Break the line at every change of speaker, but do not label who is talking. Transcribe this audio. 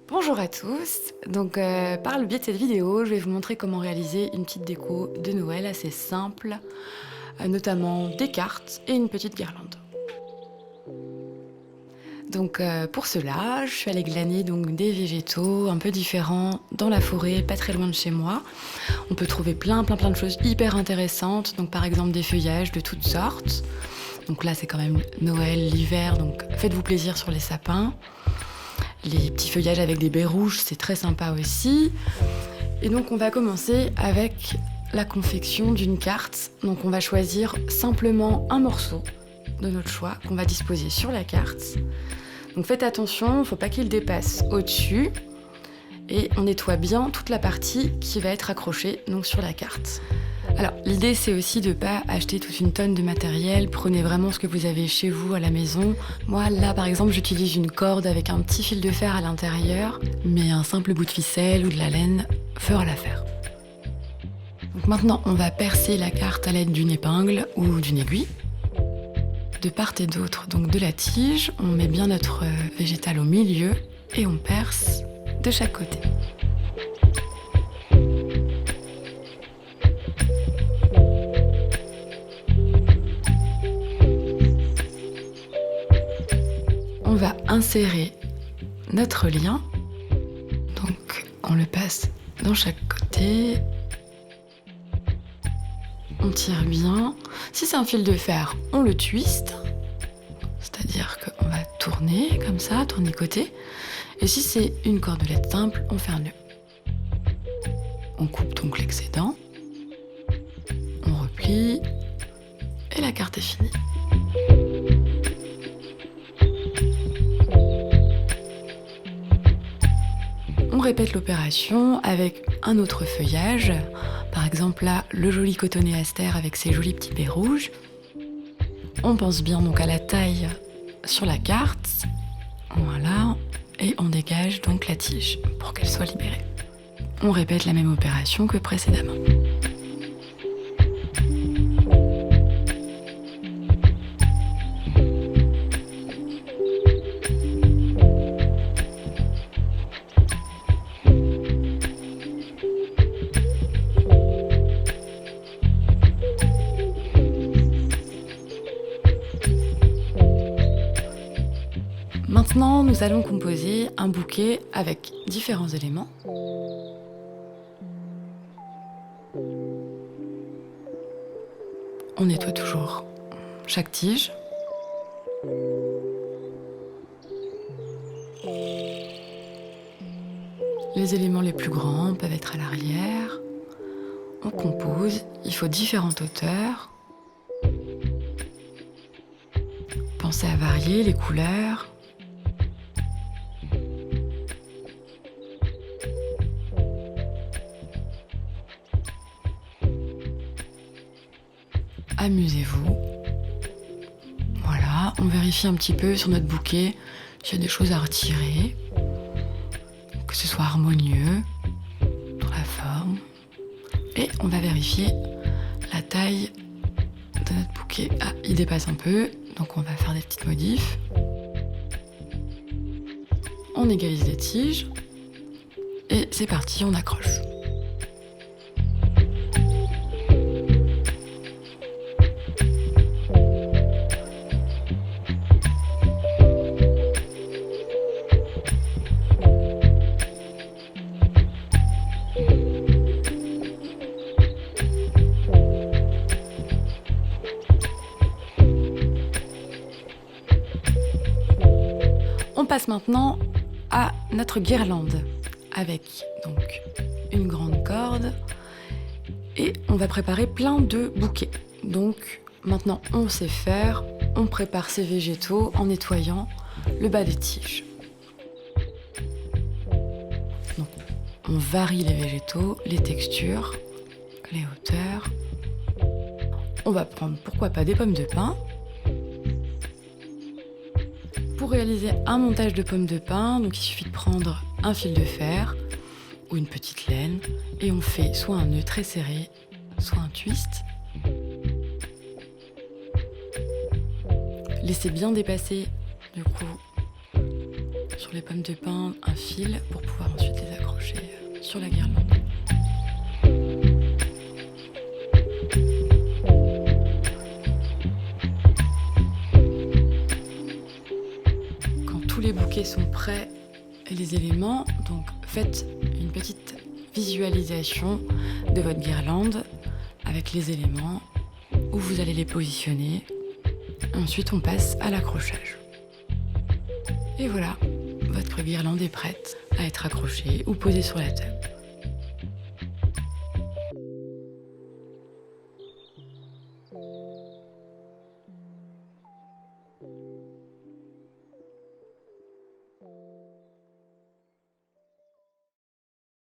Bonjour à tous, par le biais de cette vidéo, je vais vous montrer comment réaliser une petite déco de Noël assez simple, notamment des cartes et une petite guirlande. Pour cela, je suis allée glaner des végétaux un peu différents dans la forêt, pas très loin de chez moi. On peut trouver plein de choses hyper intéressantes, donc par exemple des feuillages de toutes sortes. Donc là c'est quand même Noël, l'hiver, donc faites-vous plaisir sur les sapins. Les petits feuillages avec des baies rouges, c'est très sympa aussi. Et donc on va commencer avec la confection d'une carte. Donc on va choisir simplement un morceau de notre choix qu'on va disposer sur la carte. Donc faites attention, il ne faut pas qu'il dépasse au-dessus. Et on nettoie bien toute la partie qui va être accrochée donc, sur la carte. Alors l'idée c'est aussi de ne pas acheter toute une tonne de matériel, prenez vraiment ce que vous avez chez vous à la maison. Moi là par exemple j'utilise une corde avec un petit fil de fer à l'intérieur, mais un simple bout de ficelle ou de la laine fera l'affaire. Donc maintenant on va percer la carte à l'aide d'une épingle ou d'une aiguille. De part et d'autre donc de la tige, on met bien notre végétal au milieu et on perce de chaque côté. On va insérer notre lien, donc on le passe dans chaque côté, on tire bien. Si c'est un fil de fer, on le twist, c'est-à-dire qu'on va tourner comme ça, tournicoter. Et si c'est une cordelette simple, on fait un nœud. On coupe donc l'excédent, on replie et la carte est finie. On répète l'opération avec un autre feuillage. Par exemple là, le joli cotonnet aster avec ses jolis petits baies rouges. On pense bien donc à la taille sur la carte. Voilà. Et on dégage donc la tige pour qu'elle soit libérée. On répète la même opération que précédemment. Maintenant, nous allons composer un bouquet avec différents éléments. On nettoie toujours chaque tige. Les éléments les plus grands peuvent être à l'arrière. On compose, il faut différentes hauteurs. Pensez à varier les couleurs. Amusez-vous. Voilà, on vérifie un petit peu sur notre bouquet s'il y a des choses à retirer, que ce soit harmonieux dans la forme. Et on va vérifier la taille de notre bouquet. Ah, il dépasse un peu, donc on va faire des petites modifs. On égalise les tiges et c'est parti, on accroche. On passe maintenant à notre guirlande avec donc une grande corde et on va préparer plein de bouquets. Donc maintenant on sait faire, on prépare ses végétaux en nettoyant le bas des tiges. Donc on varie les végétaux, les textures, les hauteurs. On va prendre pourquoi pas des pommes de pin. Pour réaliser un montage de pommes de pin, donc il suffit de prendre un fil de fer ou une petite laine et on fait soit un nœud très serré, soit un twist. Laissez bien dépasser, du coup, sur les pommes de pin, un fil pour pouvoir ensuite les accrocher sur la guirlande. Quand tous les bouquets sont prêts et les éléments, donc faites une petite visualisation de votre guirlande avec les éléments, où vous allez les positionner. Ensuite, on passe à l'accrochage. Et voilà, votre guirlande est prête à être accrochée ou posée sur la table.